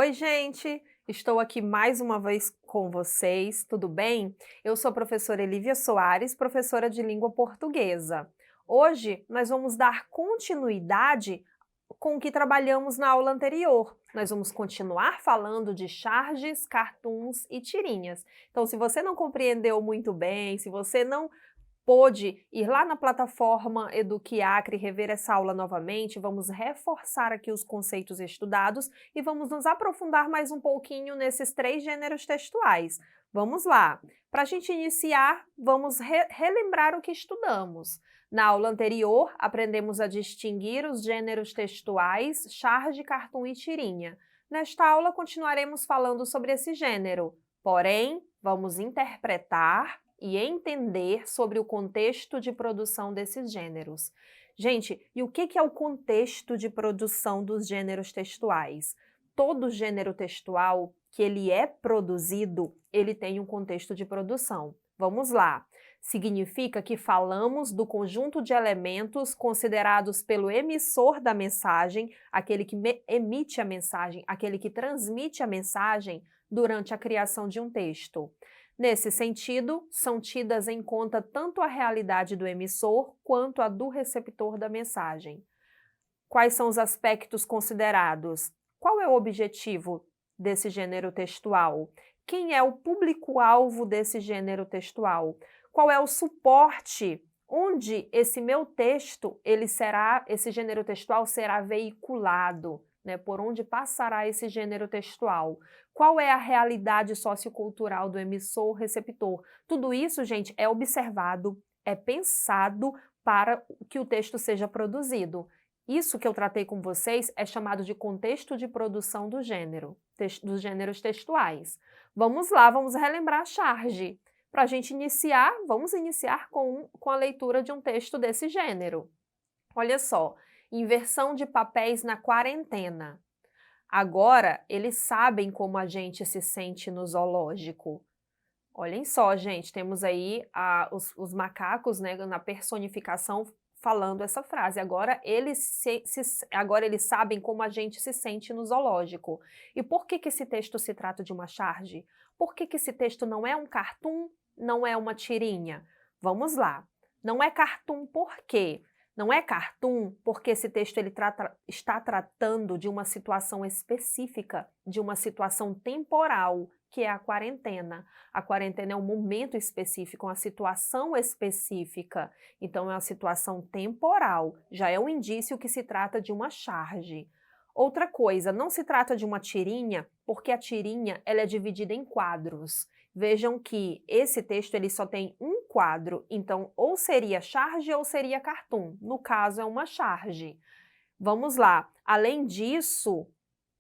Oi, gente! Estou aqui mais uma vez com vocês, tudo bem? Eu sou a professora Elívia Soares, professora de língua portuguesa. Hoje nós vamos dar continuidade com o que trabalhamos na aula anterior. Nós vamos continuar falando de charges, cartoons e tirinhas. Então, se você não compreendeu muito bem, se você não pôde ir lá na plataforma Eduquiacre e rever essa aula novamente, vamos reforçar aqui os conceitos estudados e vamos nos aprofundar mais um pouquinho nesses três gêneros textuais. Vamos lá! Para a gente iniciar, vamos relembrar o que estudamos. Na aula anterior, aprendemos a distinguir os gêneros textuais, charge, cartoon e tirinha. Nesta aula, continuaremos falando sobre esse gênero, porém, vamos interpretar e entender sobre o contexto de produção desses gêneros. Gente, e o que é o contexto de produção dos gêneros textuais? Todo gênero textual que ele é produzido, ele tem um contexto de produção. Vamos lá. Significa que falamos do conjunto de elementos considerados pelo emissor da mensagem, aquele que emite a mensagem, aquele que transmite a mensagem durante a criação de um texto. Nesse sentido, são tidas em conta tanto a realidade do emissor quanto a do receptor da mensagem. Quais são os aspectos considerados? Qual é o objetivo desse gênero textual? Quem é o público-alvo desse gênero textual? Qual é o suporte onde esse meu texto, esse gênero textual será veiculado? Por onde passará esse gênero textual? Qual é a realidade sociocultural do emissor-receptor? Tudo isso, gente, é observado, é pensado para que o texto seja produzido. Isso que eu tratei com vocês é chamado de contexto de produção do gênero, dos gêneros textuais. Vamos lá, vamos relembrar a charge. Para a gente iniciar, vamos iniciar com a leitura de um texto desse gênero. Olha só. Inversão de papéis na quarentena. Agora, eles sabem como a gente se sente no zoológico. Olhem só, gente, temos aí os macacos, né, na personificação falando essa frase. Agora agora eles sabem como a gente se sente no zoológico. E por que esse texto se trata de uma charge? Por que esse texto não é um cartoon, não é uma tirinha? Vamos lá. Não é cartoon por quê? Não é cartoon porque esse texto está tratando de uma situação específica, de uma situação temporal, que é a quarentena. A quarentena é um momento específico, uma situação específica. Então, é uma situação temporal. Já é um indício que se trata de uma charge. Outra coisa, não se trata de uma tirinha, porque a tirinha ela é dividida em quadros. Vejam que esse texto ele só tem um quadro, então ou seria charge ou seria cartoon. No caso, é uma charge. Vamos lá. Além disso,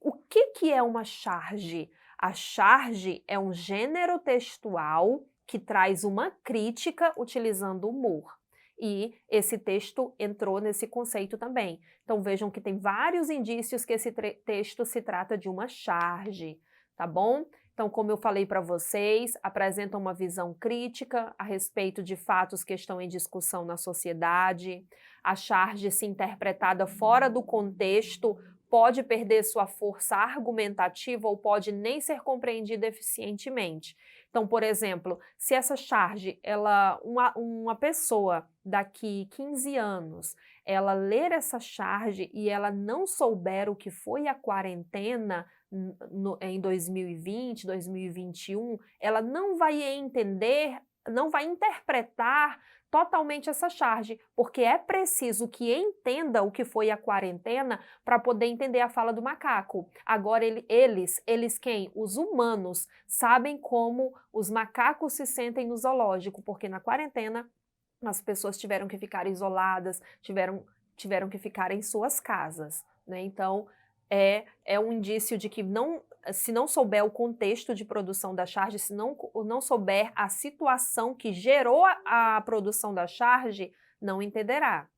o que é uma charge? A charge é um gênero textual que traz uma crítica utilizando humor. E esse texto entrou nesse conceito também. Então vejam que tem vários indícios que esse texto se trata de uma charge, tá bom? Então, como eu falei para vocês, apresenta uma visão crítica a respeito de fatos que estão em discussão na sociedade. A charge, se interpretada fora do contexto, pode perder sua força argumentativa ou pode nem ser compreendida eficientemente. Então, por exemplo, se essa charge, uma pessoa daqui 15 anos, ela ler essa charge e ela não souber o que foi a quarentena em 2020, 2021, ela não vai entender, não vai interpretar totalmente essa charge, porque é preciso que entenda o que foi a quarentena para poder entender a fala do macaco. Agora, eles quem? Os humanos sabem como os macacos se sentem no zoológico, porque na quarentena as pessoas tiveram que ficar isoladas, tiveram que ficar em suas casas, né? Então, é um indício de que se não souber o contexto de produção da charge, se não souber a situação que gerou a produção da charge, não entenderá.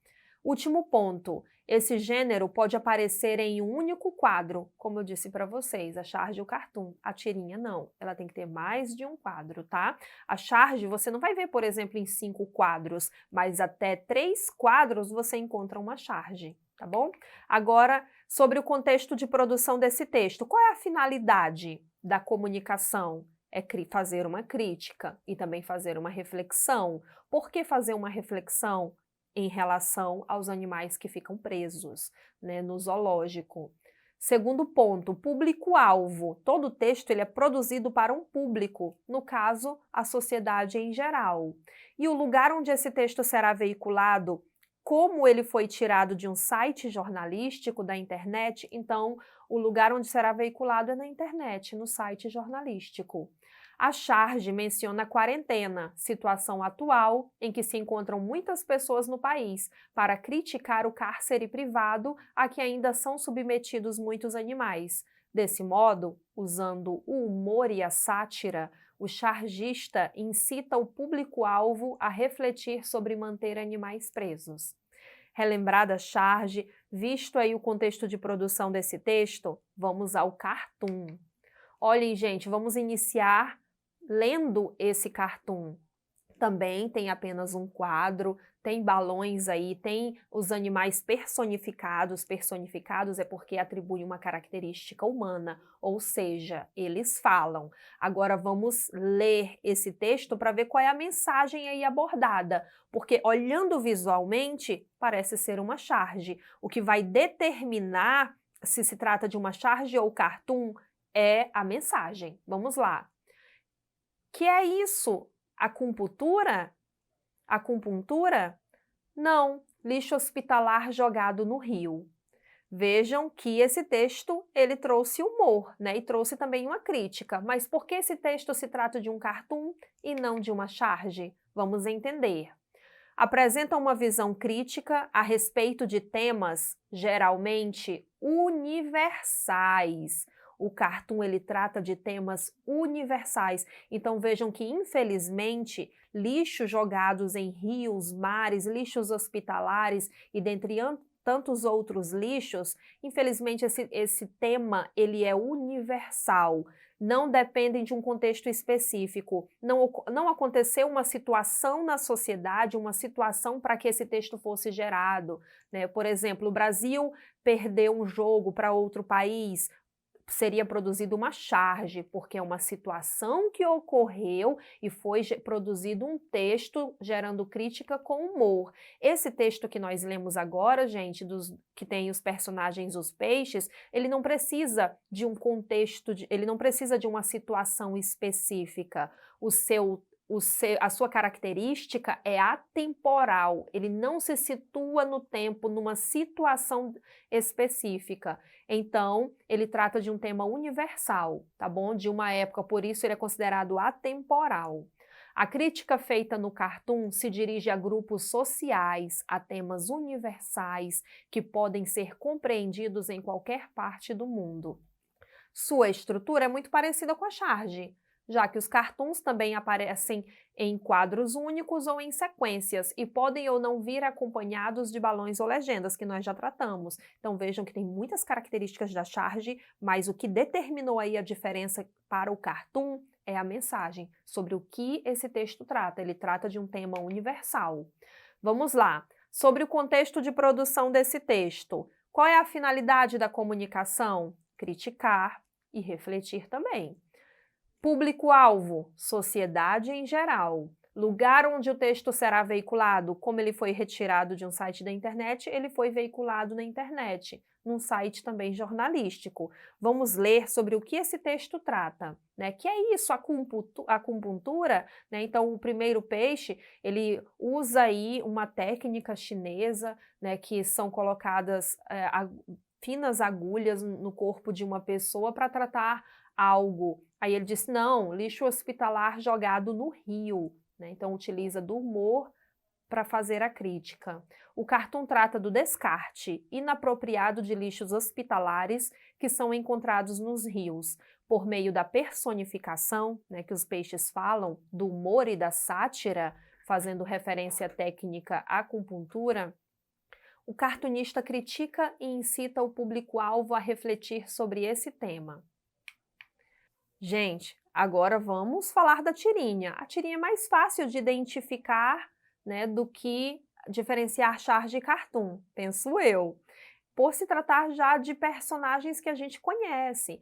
Último ponto, Esse gênero pode aparecer em um único quadro, como eu disse para vocês, a charge e o cartoon. A tirinha não, ela tem que ter mais de um quadro, tá? A charge você não vai ver, por exemplo, em 5 quadros, mas até 3 quadros você encontra uma charge, tá bom? Agora, sobre o contexto de produção desse texto, qual é a finalidade da comunicação? É fazer uma crítica e também fazer uma reflexão. Por que fazer uma reflexão? Em relação aos animais que ficam presos, né, no zoológico. Segundo ponto, público-alvo. Todo texto ele é produzido para um público, no caso, a sociedade em geral. E o lugar onde esse texto será veiculado, como ele foi tirado de um site jornalístico da internet, então o lugar onde será veiculado é na internet, no site jornalístico. A charge menciona a quarentena, situação atual em que se encontram muitas pessoas no país, para criticar o cárcere privado a que ainda são submetidos muitos animais. Desse modo, usando o humor e a sátira, o chargista incita o público-alvo a refletir sobre manter animais presos. Relembrada a charge, visto aí o contexto de produção desse texto, vamos ao cartoon. Olhem, gente, vamos iniciar lendo esse cartoon. Também tem apenas um quadro, tem balões aí, tem os animais personificados. Personificados é porque atribuem uma característica humana, ou seja, eles falam. Agora vamos ler esse texto para ver qual é a mensagem aí abordada, porque olhando visualmente parece ser uma charge. O que vai determinar se se trata de uma charge ou cartoon é a mensagem. Vamos lá. Que é isso? Acupuntura? Acupuntura? Não, lixo hospitalar jogado no rio. Vejam que esse texto ele trouxe humor, né? E trouxe também uma crítica. Mas por que esse texto se trata de um cartoon e não de uma charge? Vamos entender. Apresenta uma visão crítica a respeito de temas geralmente universais. O cartoon ele trata de temas universais. Então vejam que, infelizmente, lixos jogados em rios, mares, lixos hospitalares e dentre tantos outros lixos, infelizmente esse tema ele é universal. Não dependem de um contexto específico. Não aconteceu uma situação na sociedade, uma situação para que esse texto fosse gerado, né? Por exemplo, o Brasil perdeu um jogo para outro país, seria produzida uma charge, porque é uma situação que ocorreu e foi produzido um texto gerando crítica com humor. Esse texto que nós lemos agora, gente, que tem os personagens os peixes, ele não precisa de um contexto, ele não precisa de uma situação específica. A sua característica é atemporal, ele não se situa no tempo, numa situação específica. Então, ele trata de um tema universal, tá bom? De uma época, por isso ele é considerado atemporal. A crítica feita no cartoon se dirige a grupos sociais, a temas universais que podem ser compreendidos em qualquer parte do mundo. Sua estrutura é muito parecida com a charge, já que os cartoons também aparecem em quadros únicos ou em sequências e podem ou não vir acompanhados de balões ou legendas, que nós já tratamos. Então vejam que tem muitas características da charge, mas o que determinou aí a diferença para o cartoon é a mensagem sobre o que esse texto trata. Ele trata de um tema universal. Vamos lá. Sobre o contexto de produção desse texto. Qual é a finalidade da comunicação? Criticar e refletir também. Público-alvo, sociedade em geral. Lugar onde o texto será veiculado, como ele foi retirado de um site da internet, ele foi veiculado na internet, num site também jornalístico. Vamos ler sobre o que esse texto trata, né? Que é isso, a acupuntura, né? Então, o primeiro peixe, ele usa aí uma técnica chinesa, né? Que são colocadas finas agulhas no corpo de uma pessoa para tratar algo. Aí ele disse, não, lixo hospitalar jogado no rio, né? Então utiliza do humor para fazer a crítica. O cartoon trata do descarte inapropriado de lixos hospitalares que são encontrados nos rios. Por meio da personificação, né, que os peixes falam, do humor e da sátira, fazendo referência técnica à acupuntura, o cartunista critica e incita o público-alvo a refletir sobre esse tema. Gente, agora vamos falar da tirinha. A tirinha é mais fácil de identificar, né, do que diferenciar charge e cartoon, penso eu, por se tratar já de personagens que a gente conhece.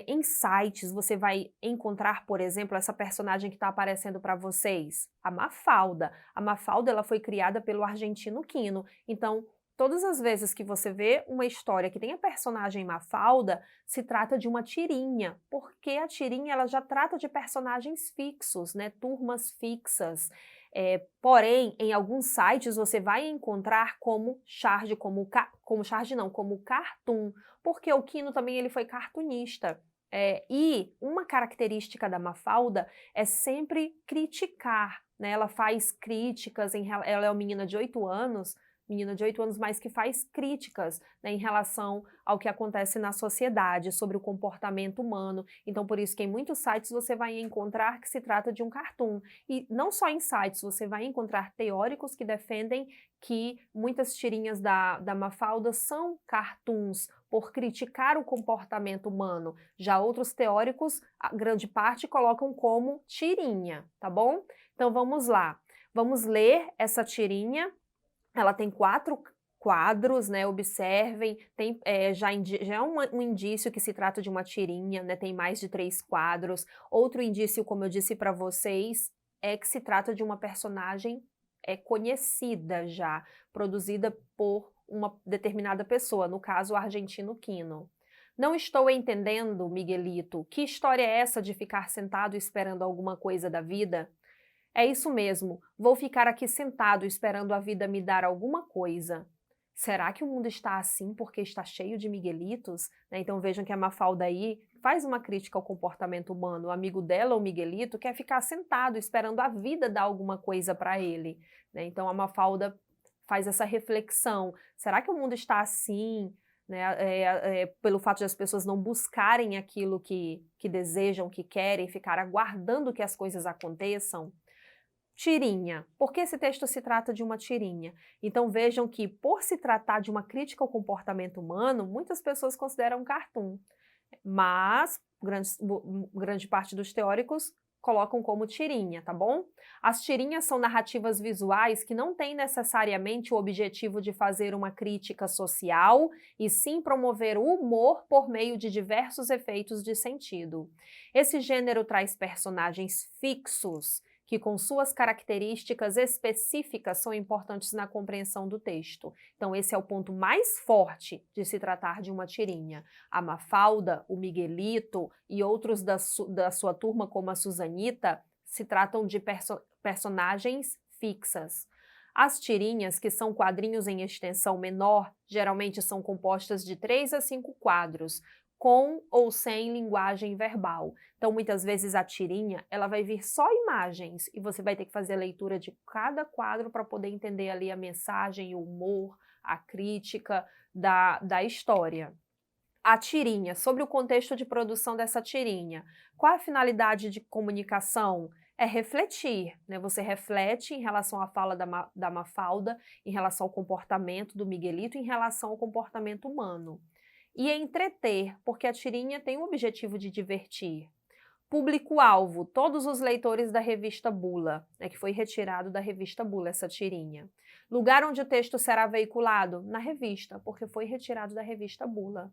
Em sites você vai encontrar, por exemplo, essa personagem que está aparecendo para vocês, a Mafalda. A Mafalda ela foi criada pelo argentino Quino, então todas as vezes que você vê uma história que tem a personagem Mafalda, se trata de uma tirinha, porque a tirinha ela já trata de personagens fixos, né, turmas fixas. Porém, em alguns sites você vai encontrar como charge, como cartoon, porque o Quino também ele foi cartunista. E uma característica da Mafalda é sempre criticar, né? Ela faz críticas, ela é uma menina de 8 anos, mas que faz críticas, né, em relação ao que acontece na sociedade, sobre o comportamento humano. Então, por isso que em muitos sites você vai encontrar que se trata de um cartoon. E não só em sites, você vai encontrar teóricos que defendem que muitas tirinhas da Mafalda são cartoons, por criticar o comportamento humano. Já outros teóricos, a grande parte, colocam como tirinha, tá bom? Então vamos lá. Vamos ler essa tirinha. Ela tem 4 quadros, né, observem, tem, já é um indício que se trata de uma tirinha, né, tem mais de 3 quadros. Outro indício, como eu disse para vocês, é que se trata de uma personagem conhecida já, produzida por uma determinada pessoa, no caso o argentino Quino. Não estou entendendo, Miguelito, que história é essa de ficar sentado esperando alguma coisa da vida? É isso mesmo, vou ficar aqui sentado esperando a vida me dar alguma coisa. Será que o mundo está assim porque está cheio de Miguelitos? Então vejam que a Mafalda aí faz uma crítica ao comportamento humano. O amigo dela, o Miguelito, quer ficar sentado esperando a vida dar alguma coisa para ele. Então a Mafalda faz essa reflexão. Será que o mundo está assim? Pelo fato de as pessoas não buscarem aquilo que desejam, que querem, ficar aguardando que as coisas aconteçam? Tirinha. Por que esse texto se trata de uma tirinha? Então vejam que, por se tratar de uma crítica ao comportamento humano, muitas pessoas consideram cartoon, mas grande parte dos teóricos colocam como tirinha, tá bom? As tirinhas são narrativas visuais que não têm necessariamente o objetivo de fazer uma crítica social, e sim promover o humor por meio de diversos efeitos de sentido. Esse gênero traz personagens fixos, que com suas características específicas são importantes na compreensão do texto. Então esse é o ponto mais forte de se tratar de uma tirinha. A Mafalda, o Miguelito e outros da sua turma, como a Susanita, se tratam de personagens fixas. As tirinhas, que são quadrinhos em extensão menor, geralmente são compostas de 3 a 5 quadros, com ou sem linguagem verbal. Então, muitas vezes a tirinha, ela vai vir só imagens e você vai ter que fazer a leitura de cada quadro para poder entender ali a mensagem, o humor, a crítica da história. A tirinha, sobre o contexto de produção dessa tirinha. Qual a finalidade de comunicação? É refletir, né? Você reflete em relação à fala da Mafalda, em relação ao comportamento do Miguelito, em relação ao comportamento humano. E entreter, porque a tirinha tem o objetivo de divertir. Público-alvo, todos os leitores da revista Bula, que foi retirado da revista Bula essa tirinha. Lugar onde o texto será veiculado? Na revista, porque foi retirado da revista Bula.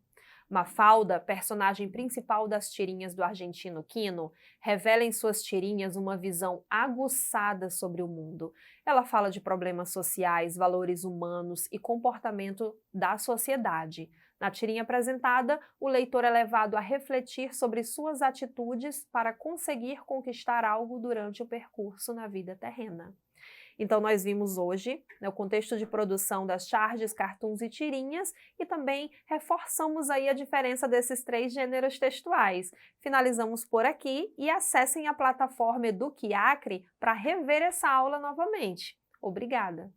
Mafalda, personagem principal das tirinhas do argentino Quino, revela em suas tirinhas uma visão aguçada sobre o mundo. Ela fala de problemas sociais, valores humanos e comportamento da sociedade. Na tirinha apresentada, o leitor é levado a refletir sobre suas atitudes para conseguir conquistar algo durante o percurso na vida terrena. Então nós vimos hoje, o contexto de produção das charges, cartoons e tirinhas, e também reforçamos aí a diferença desses 3 gêneros textuais. Finalizamos por aqui e acessem a plataforma Eduquiacre para rever essa aula novamente. Obrigada!